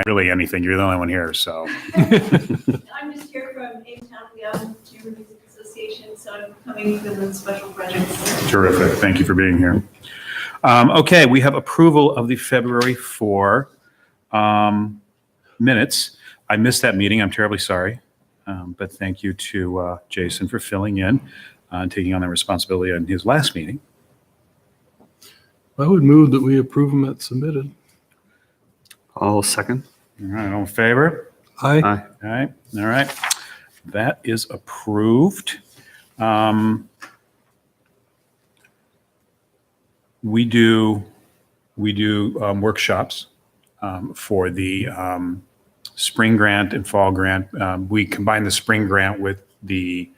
Really anything. You're the only one here, so. I'm just here from Town Young Chamber Music Association, so I'm coming to the special projects. Terrific. Thank you for being here. Okay, we have approval of the February 4 minutes. I missed that meeting. I'm terribly sorry. But thank you to Jason for filling in and taking on that responsibility on his last meeting. I would move that we approve them as submitted. I'll second. All right, all in favor? Aye. Aye. All right, all right. That is approved. We do workshops for the spring grant and fall grant. We combine the spring grant with the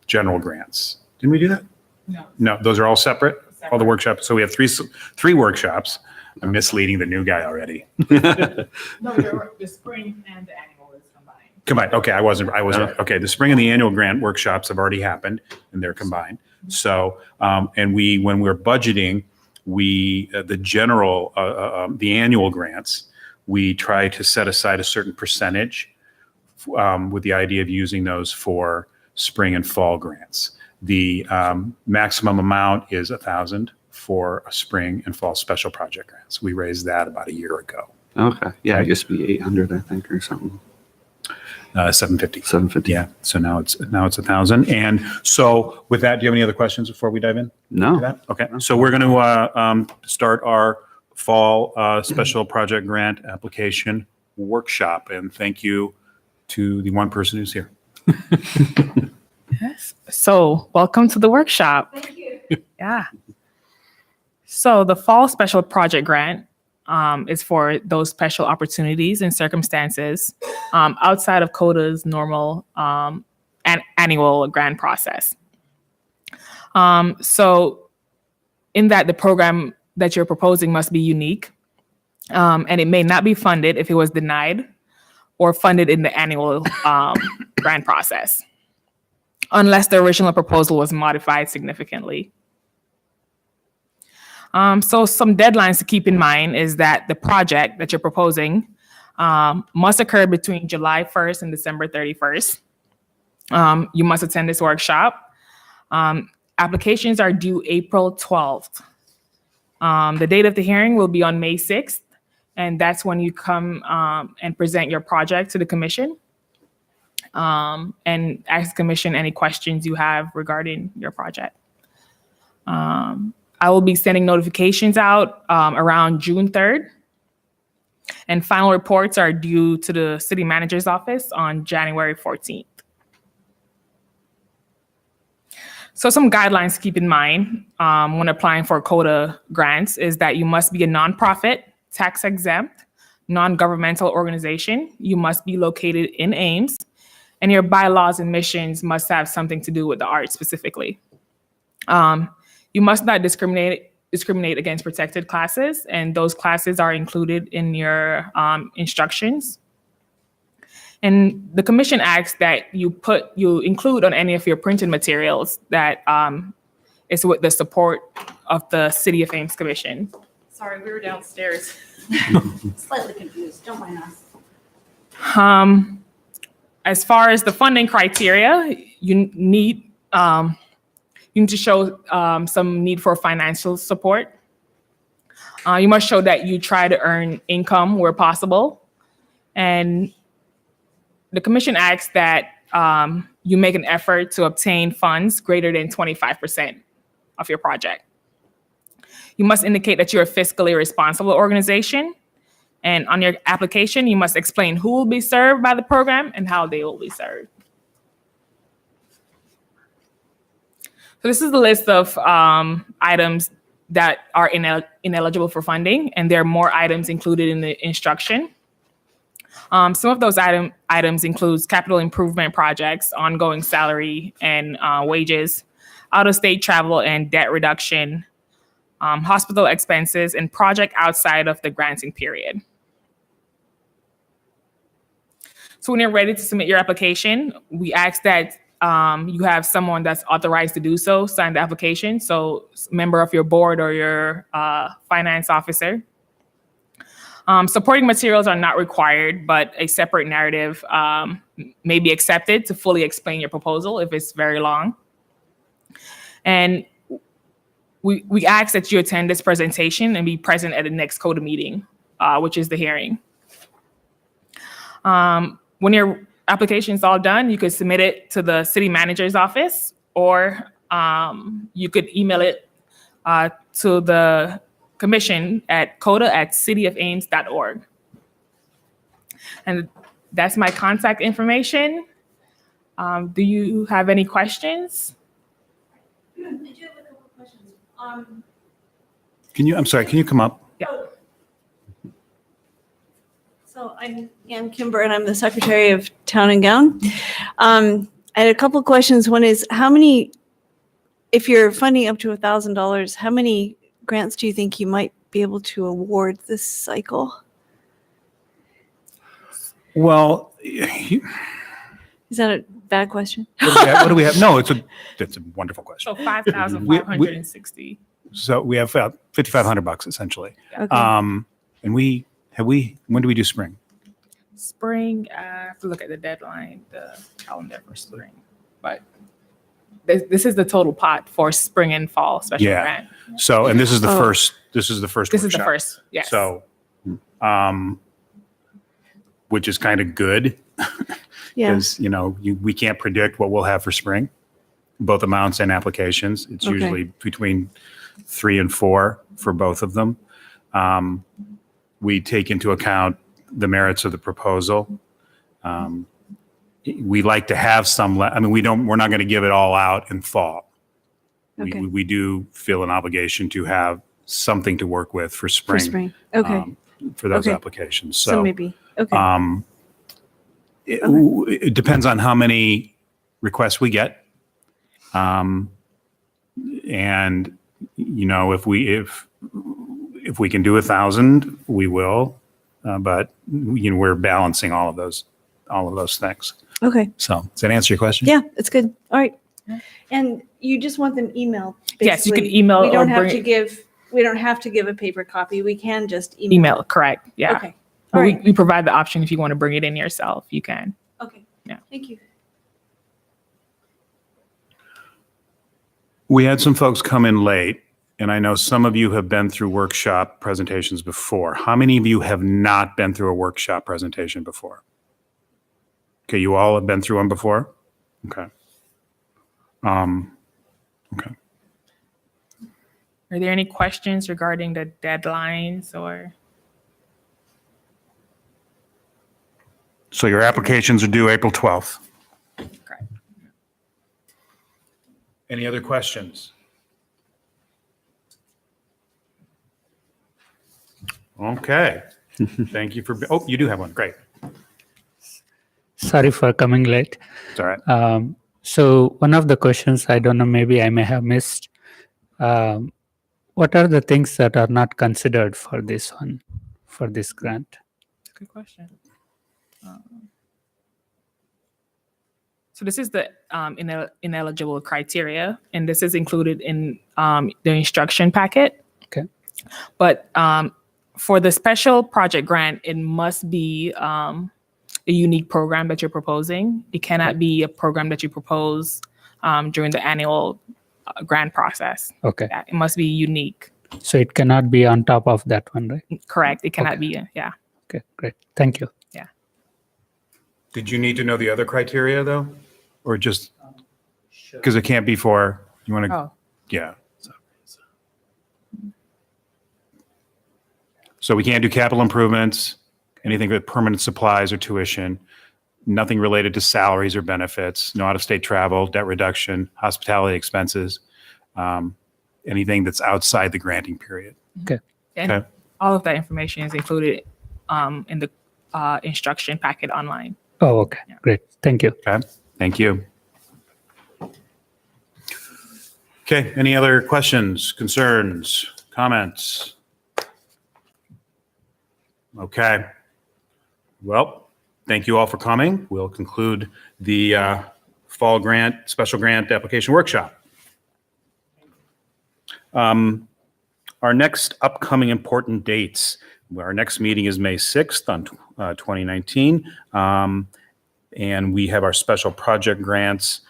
general grants. Didn't we do that? No. No, those are all separate, all the workshops. So we have three workshops. I'm misleading the new guy already. No, the spring and the annual is combined. Combined. Okay, I wasn't. Okay, the spring and the annual grant workshops have already happened, and they're combined. So, and when we're budgeting, the general, the annual grants, we try to set aside a certain percentage with the idea of using those for spring and fall grants. The maximum amount is $1,000 for a spring and fall special project grants. We raised that about a year ago. Okay. Yeah, it used to be 800, I think, or something. 750. 750. Yeah. So now it's 1,000. And so with that, do you have any other questions before we dive in? No. To that? Okay. So we're going to start our fall special project grant application workshop. And thank you to the one person who's here. Yes. So welcome to the workshop. Thank you. Yeah. So the fall special project grant is for those special opportunities and circumstances outside of CODA's normal annual grant process. So in that, the program that you're proposing must be unique, and it may not be funded if it was denied or funded in the annual grant process, unless the original proposal was modified significantly. So some deadlines to keep in mind is that the project that you're proposing must occur between July 1st and December 31st. You must attend this workshop. Applications are due April 12th. The date of the hearing will be on May 6th, and that's when you come and present your project to the commission and ask the commission any questions you have regarding your project. I will be sending notifications out around June 3rd, and final reports are due to the city manager's office on January 14th. So some guidelines to keep in mind when applying for CODA grants is that you must be a nonprofit, tax exempt, non-governmental organization. You must be located in Ames, and your bylaws and missions must have something to do with the arts specifically. You must not discriminate against protected classes, and those classes are included in your instructions. And the commission asks that you include on any of your printed materials that is with the support of the City of Ames Commission. Sorry, we were downstairs. Slightly confused. Don't mind us. As far as the funding criteria, you need to show some need for financial support. You must show that you try to earn income where possible. And the commission asks that you make an effort to obtain funds greater than 25% of your project. You must indicate that you're a fiscally responsible organization. And on your application, you must explain who will be served by the program and how they will be served. So this is the list of items that are ineligible for funding, and there are more items included in the instruction. Some of those items includes capital improvement projects, ongoing salary and wages, out-of-state travel and debt reduction, hospital expenses, and project outside of the granting period. So when you're ready to submit your application, we ask that you have someone that's authorized to do so sign the application. So member of your board or your finance officer. Supporting materials are not required, but a separate narrative may be accepted to fully explain your proposal if it's very long. And we ask that you attend this presentation and be present at the next CODA meeting, which is the hearing. When your application is all done, you could submit it to the city manager's office, or you could email it to the commission at coda@cityofames.org. And that's my contact information. Do you have any questions? I do have a couple of questions. I'm sorry, can you come up? So I'm Ann Kimber, and I'm the Secretary of Town and Gown. I had a couple of questions. One is, how many, if you're funding up to $1,000, how many grants do you think you might be able to award this cycle? Well, Is that a bad question? what do we have? No, that's a wonderful question. So 5,560. So we have $5,500 essentially. Okay. And when do we do spring? Spring, I have to look at the deadline, the calendar for spring. But this is the total pot for spring and fall special Yeah. grant. So, and this is the Oh. first, this is the first This is the workshop. first, yes. So, which is kind of good Yeah. because, we can't predict what we'll have for spring, both amounts and applications. It's Okay. usually between 3 and 4 for both of them. We take into account the merits of the proposal. We like to have some, we're not going to give it all out in fall. Okay. We do feel an obligation to have something to work with for For spring. spring. Okay. For those Okay. applications. So So, maybe, okay. it depends on how many requests we get. And, if we can do 1,000, we will. But, we're balancing all of those things. Okay. So does that answer your question? Yeah, it's good. All right. And you just want them emailed? Yes, you could basically. email We or don't have bring to it- give, we don't have to give a paper copy. We can just email. Email, correct, yeah. Okay. But All we, right. we provide the option if you want to bring it in yourself, you can. Okay. Yeah. Thank you. We had some folks come in late, and I know some of you have been through workshop presentations before. How many of you have not been through a workshop presentation before? Okay, you all have been through one before? Okay. Okay. Are there any questions regarding the deadlines or? So your applications are due April 12th. Correct. Any other questions? Okay. Thank you for, oh, you do have one. Great. Sorry for coming late. It's all right. So one of the questions, I don't know, maybe I may have missed. What are the things that are not considered for this one, for this grant? Good question. So this is the ineligible criteria, and this is included in the instruction packet. Okay. But for the special project grant, it must be a unique program that you're proposing. It cannot be a program that you propose during the annual grant process. Okay. Yeah, it must be unique. So it cannot be on top of that one, right? Correct. It cannot Okay. be. Yeah. Okay, great. Thank you. Did you need to know the other criteria though? Or just, because it can't be for, you want to, Oh. yeah. So we can't do capital improvements, anything with permanent supplies or tuition, nothing related to salaries or benefits, no out-of-state travel, debt reduction, hospitality expenses, anything that's outside the granting period. And Okay. all of that information is included in the instruction packet online. Oh, okay, great. Thank you. Okay, thank you. Okay, any other questions, concerns, comments? Okay. Well, thank you all for coming. We'll conclude the fall grant, special grant application workshop. Our next upcoming important dates. Our next meeting is May 6th on 2019. And we have our special project grants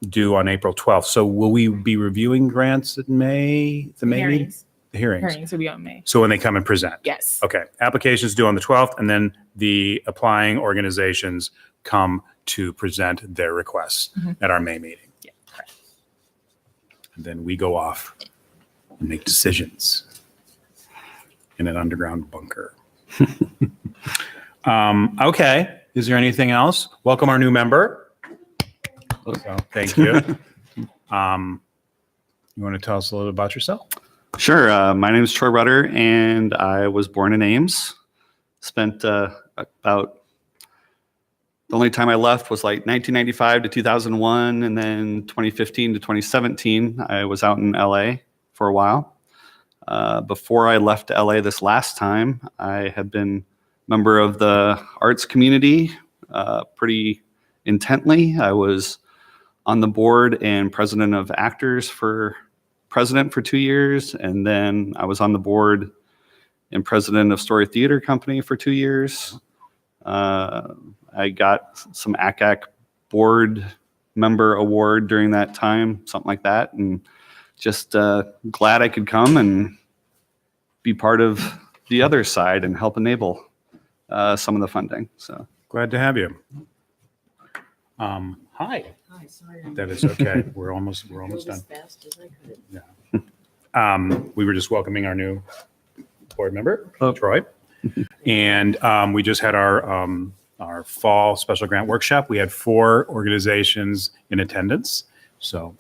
due on April 12th. So will we be reviewing grants in May, the May meeting? Hearings. The hearings. Hearings will be on May. So when they come and present? Yes. Okay, applications due on the 12th, and then the applying organizations come to present their requests at our May meeting. Yeah, correct. And then we go off and make decisions in an underground bunker. Okay, is there anything else? Welcome our new member. So, thank you. You want to tell us a little about yourself? Sure. My name is Troy Rudder, and I was born in Ames. Spent about the only time I left was like 1995 to 2001, and then 2015 to 2017, I was out in LA for a while. Before I left LA this last time, I had been a member of the arts community pretty intently. I was on the board and president of Actors for 2 years, and then I was on the board and president of Story Theater Company for 2 years. I got some ACAC board member award during that time, something like that, and just glad I could come and be part of the other side and help enable some of the funding. So Glad to have you. Hi. Hi, sorry. That is okay. We're almost Drove done. as fast as I could. We were just welcoming our new board member, Oh. Troy. And we just had our fall special grant workshop. We had 4 organizations in attendance. So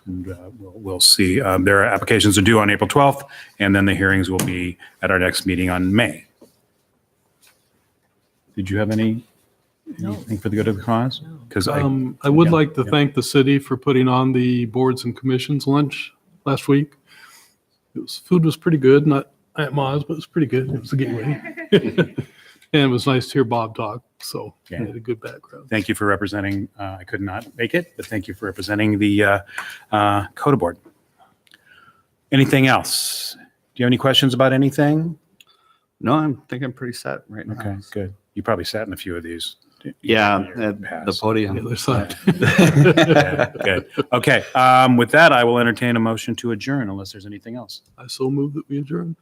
we'll see. Their applications are due on April 12th, and then the hearings will be at our next meeting on May. Did you have anything for the good of the cause? Because I would yeah, like to yeah. thank the city for putting on the boards and commissions lunch last week. Food was pretty good, not at Ma's, but it was pretty good. It was a gateway. And it was nice to hear Bob talk, so he Yeah. had a good background. Thank you for representing, I could not make it, but thank you for representing the CODA board. Anything else? Do you have any questions about anything? no, I think I'm pretty set right now. Okay, good. You probably sat in a few of these. Yeah, in your at the past. podium. The other side. Yeah, good. Okay, with that, I will entertain a motion to adjourn unless there's anything else. I so moved that we adjourned.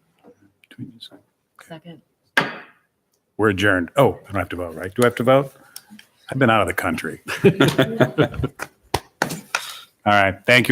Second. We're adjourned. Oh, I don't have to vote, right? Do I have to vote? I've been out of the country. All right, thank you.